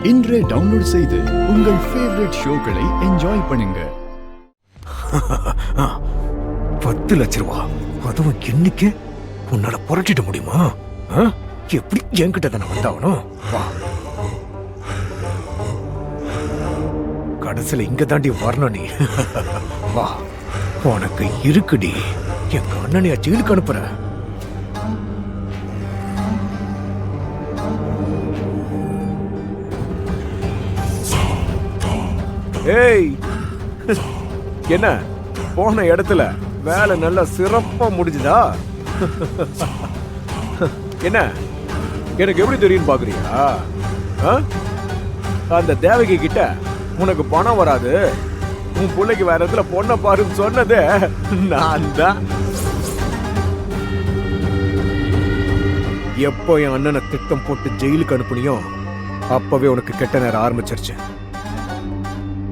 இன்றே டவுன்லோட் செய்து உங்கள் ஃபேவரட் ஷோக்களை என்ஜாய் பண்ணுங்க. 10 லட்ச ரூபா, அதுவும் இன்னைக்கு உன்னால புரட்டிட முடியுமா? எப்படி என்கிட்ட தானே வந்தாவணும்? வா, கடைசியில இங்க தாண்டி வரணும் நீ. வா, உனக்கு இருக்குடி. எங்க அண்ணனையா ஜெயிலுக்கு அனுப்புற? ஏய், என்ன போன இடத்துல வேலை நல்லா சிறப்பா முடிஞ்சுதா? என்ன எனக்கு எப்படி தெரியும் பாக்குறியா? அந்த தேவகி கிட்ட உனக்கு பணம் வராது, உன் பிள்ளைக்கு வேற இடத்துல பொண்ணை பாருன்னு சொன்னது நான் தான். எப்போ என் அண்ணனை திட்டம் போட்டு ஜெயிலுக்கு அனுப்புனியோ அப்பவே உனக்கு கெட்ட நேரம் ஆரம்பிச்சிருச்சு.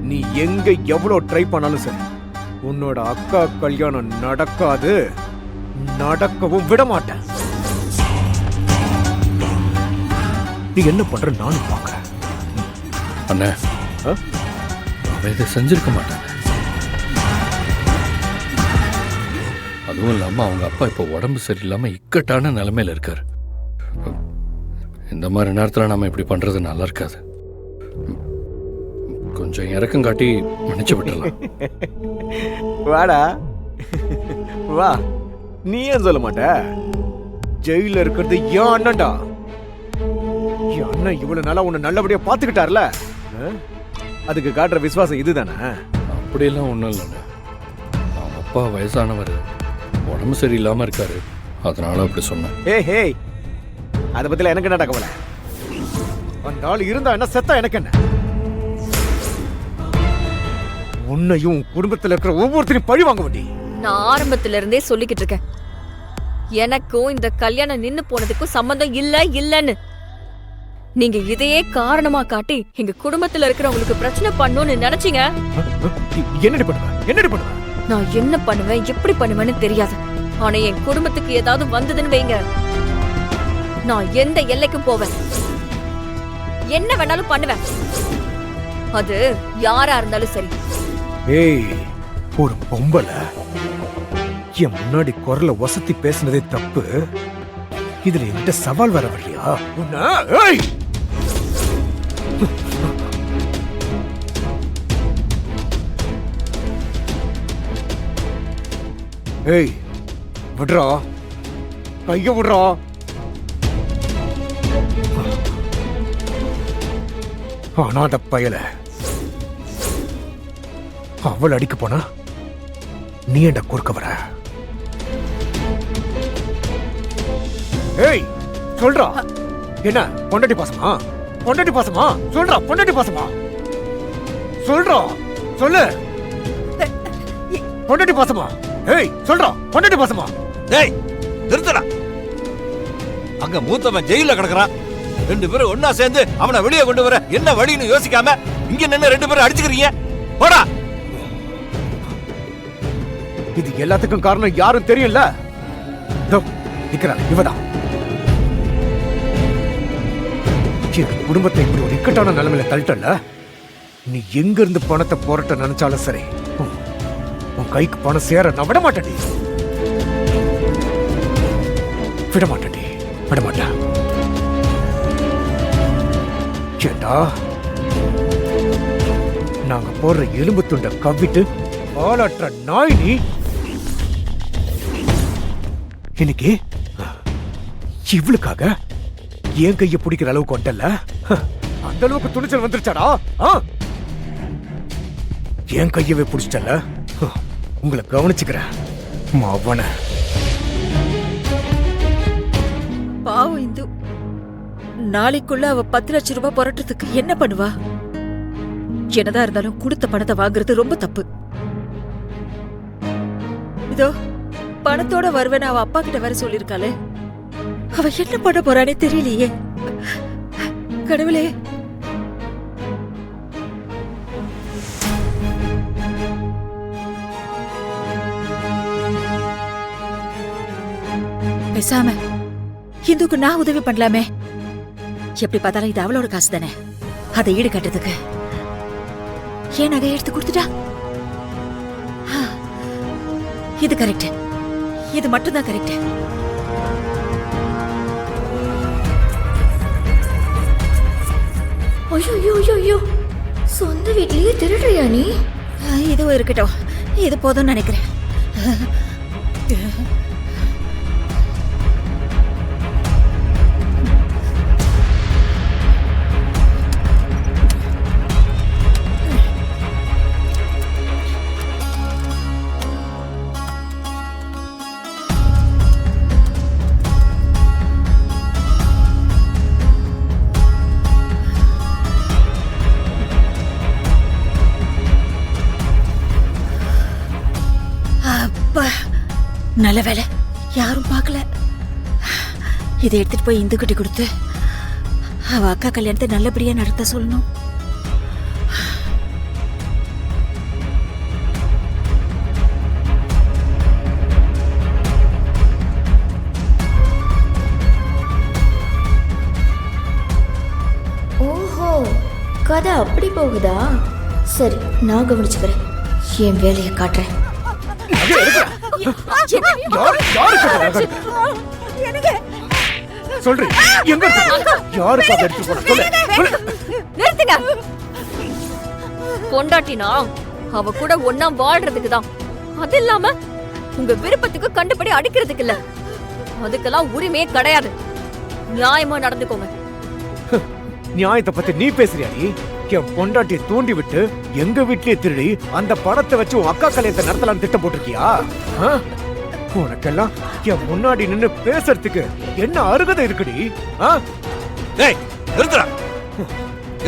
நீ எங்க எவ்வளவு ட்ரை பண்ணாலும் சரி, உன்னோட அக்கா கல்யாணம் நடக்காது, நடக்கவும் விட மாட்டேன். நீ என்ன பண்ற நானும் பாக்குறேன். அண்ணா, அவன் இதை செஞ்சிருக்க மாட்டாங்க. அதுவும் இல்லாம அவங்க அப்பா இப்போ உடம்பு சரியில்லாம இக்கட்டான நிலைமையில இருக்காரு. இந்த மாதிரி நேரத்துல நாம இப்படி பண்றது நல்லா இருக்காது. கொஞ்சம் இறக்கம் காட்டி மன்னிச்சு விட்டுறலாம். வாடா, வா. நீ ஏன் சொல்ல மாட்ட? ஜெயில இருக்கிறது ஏன் அண்ணன்டா. என் அண்ணன் இவ்வளவு நாளா உன்னை நல்லபடியா பாத்துக்கிட்டார்ல, அதுக்கு காட்டுற விசுவாசம் இதுதானே? அப்படியெல்லாம் ஒண்ணும் இல்லைண்ணே. அவங்க அப்பா வயசானவர், உடம்பு சரியில்லாம இருக்காரு, அதனால அப்படி சொன்னேன். ஹே, அதை பத்தில எனக்கு என்ன கவலை? அந்த ஆள் இருந்தா என்ன, செத்தா எனக்கு என்ன? உன்னையும் குடும்பத்தில் இருக்கிற ஒவ்வொருத்தரையும் பழி வாங்க வேண்டி. நான் ஆரம்பத்துல இருந்தே சொல்லிக்கிட்டு இருக்கேன், எனக்கும் இந்த கல்யாணம் நின்னு போனதுக்கும் சம்பந்தம் இல்லன்னு. நீங்க இதையே காரணமா காட்டி எங்க குடும்பத்துல இருக்கிறவங்களுக்கு பிரச்சனை பண்ணணும்னு நினைச்சீங்க. என்னடி பண்ணுவ? நான் என்ன பண்ணுவேன், எப்படி பண்ணுவேன்னு தெரியாது. ஆனா என் குடும்பத்துக்கு ஏதாவது வந்ததுன்னு வைங்க, நான் எந்த எல்லைக்கும் போவேன், என்ன வேணாலும் பண்ணுவேன். அது யாரா இருந்தாலும் சரி. ஏய், ஒரு பொம்பளை என் முன்னாடி குரல வசதி பேசினதே தப்பு. இதுல என்கிட்ட சவால் வர வழியா? ஏய், விடுறா, கைய விடுறா. அனாத பயல, அவள் அடிக்க போனா நீ என்ன குறுக்க வர? ஏய், சொல்றா, என்ன பொண்டாட்டி பாசமா? சொல்றா, பொண்டாட்டி பாசமா? சொல்றா, சொல்லு, பொண்டாட்டி பாசமா? ஏய், சொல்றா, பொண்டாட்டி பாசமா? டேய், நிறுத்தடா. அங்க மூத்தவன் ஜெயில கிடக்குறான், 2 பேரும் ஒன்னா சேர்ந்து அவனை வெளியே கொண்டு வர என்ன வழின்னு யோசிக்காம இங்க நின்னு 2 பேரும் அடிச்சுக்கிறீங்க. போடா. இது எல்லாத்துக்கும் காரணம் யாரும் தெரியல. இவதான் குடும்பத்தை இப்படி ஒரு இக்கட்டான நிலைமையில தள்ளிட்டல. நீ எங்க இருந்து பணத்தை போராட்ட நினைச்சாலும் சரி, உன் கைக்கு பணம் சேர நான் விட மாட்டேன். கேட்டா, நாங்க போடுற எலும்பு துண்டை கவ்விட்டு ஆளாற்ற நாய் நீ. இன்னைக்கு இவளுக்காக என் கைய பிடிக்கிற அளவுக்கு வந்துட்டல. அந்த அளவுக்கு துணிச்சல் வந்துருச்சாடா? என் கையவே பிடிச்சிட்டல. உங்களை கவனிச்சுக்கிறேன் அவன. பாவம் இந்து, நாளைக்குள்ள அவ 10 லட்சம் ரூபாய் புரட்டுறதுக்கு என்ன பண்ணுவா? என்னதான் இருந்தாலும் கொடுத்த பணத்தை வாங்குறது ரொம்ப தப்பு. இதோ பணத்தோட வருவேன் அவ அப்பா கிட்ட வர சொல்லிருக்காளே, அவ என்ன பண்ண போறானே தெரியலையே. கடவுளே, பேசாம இந்துக்கு நான் உதவி பண்ணலாமே. எப்படி பார்த்தாலும் இது அவளோட காசு தானே. அதை ஈடு கட்டுறதுக்கு என் நகையை எடுத்து கொடுத்துட்டா. இது கரெக்ட். இது மட்டும்தான் கரெக்ட். ஐயோ சொந்த வீட்லயே திருடுறியா நீ? இதுவும் இருக்கட்டும். இது போதும்னு நினைக்கிறேன். அப்பா, நல்ல வேலை யாரும் பார்க்கல. இதை எடுத்துட்டு போய் இந்துக்கிட்ட கொடுத்து அவ அக்கா கல்யாணத்தை நல்லபடியா நடத்த சொல்லணும். ஓஹோ, கதை அப்படி போகுதா? சரி, நான் கவனிச்சுக்கிறேன். என் வேலையை காட்டுறேன். சொல்றேன், எங்க இருக்கு? யாருக்கு அதை எடுத்து போன? சொல்லு, சொல்லு. நிறுத்துங்க. பொண்டாட்டினா அவ கூட ஒன்னா வாழ்றதுக்கு தான். அது இல்லாம உங்க விருப்பத்துக்கு கண்டுபடி அடிக்கிறதுக்கு இல்ல. அதுக்கெல்லாம் உரிமையே கிடையாது. நியாயமா நடந்துக்கோங்க. நியாயத்தை பத்தி நீ பேசுறியாடி? என் பொண்டாட்டியை தூண்டி விட்டு எங்க வீட்லயே திருடி அந்த படத்தை வச்சு உன் அக்கா கல்யாணத்தை நடத்தலாம்னு திட்டம் போட்டிருக்கியா? உனக்கெல்லாம் என் முன்னாடி நின்னு பேசுறதுக்கு என்ன அருகதை இருக்குடி? டேய் நிறுத்துடா.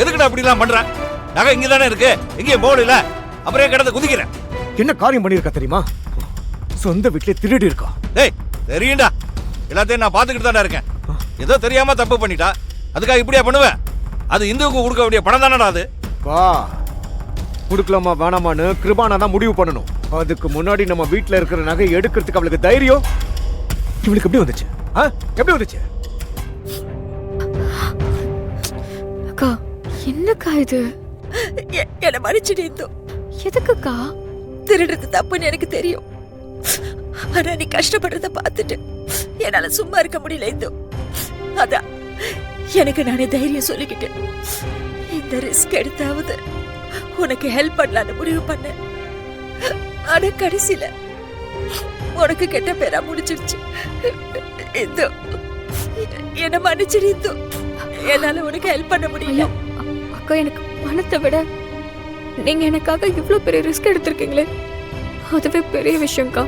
எதுக்குடா அப்படி எல்லாம் பண்ற? நகை இங்க தானே இருக்கு, எங்கேயும் போகல. அப்புறம் கிடந்து குதிக்கிறேன். என்ன காரியம் பண்ணிருக்கா தெரியுமா? சொந்த வீட்லயே திருடி இருக்கா. டேய் தெரியும்டா, எல்லாத்தையும் நான் பாத்துக்கிட்டு தானே இருக்கேன். ஏதோ தெரியாம தப்பு பண்ணிட்டா, அதுக்காக இப்படியா பண்ணுவேன்? அது இந்துவுக்கு கொடுக்க வேண்டிய பணம் தானடா அது. வா, குடுக்கலாமா வேணாமான்னு கிருபானா தான் முடிவு பண்ணணும். அதுக்கு முன்னாடி நம்ம வீட்ல இருக்கிற நகை எடுக்கிறதுக்கு அவளுக்கு தைரியம் இவளுக்கு எப்படி வந்துச்சு? எப்படி வந்துச்சு? அக்கா, என்னக்கா இது? என்ன மன்னிச்சிடு இந்து. எதுக்குக்கா? திருடுறது தப்புன்னு எனக்கு தெரியும். ஆனா நீ கஷ்டப்படுறத பார்த்துட்டு என்னால சும்மா இருக்க முடியல இந்து. அதான் எனக்கு நானே தைரியம் சொல்லிக்கிட்டேன். இந்த ரிஸ்க் எடுத்தாவது உனக்கு ஹெல்ப் பண்ணலான்னு முடிவு பண்ணேன். ஆனா கடைசியில உனக்கு கெட்ட பேரா முடிச்சிருச்சு. இந்து, என்ன மன்னிச்சிடு இந்து. என்னால உனக்கு ஹெல்ப் பண்ண முடியல. அக்கா, எனக்கு பணத்தை விட நீங்க எனக்காக இவ்ளோ பெரிய ரிஸ்க் எடுத்திருக்கீங்களே, அதுவே பெரிய விஷயம்க்கா.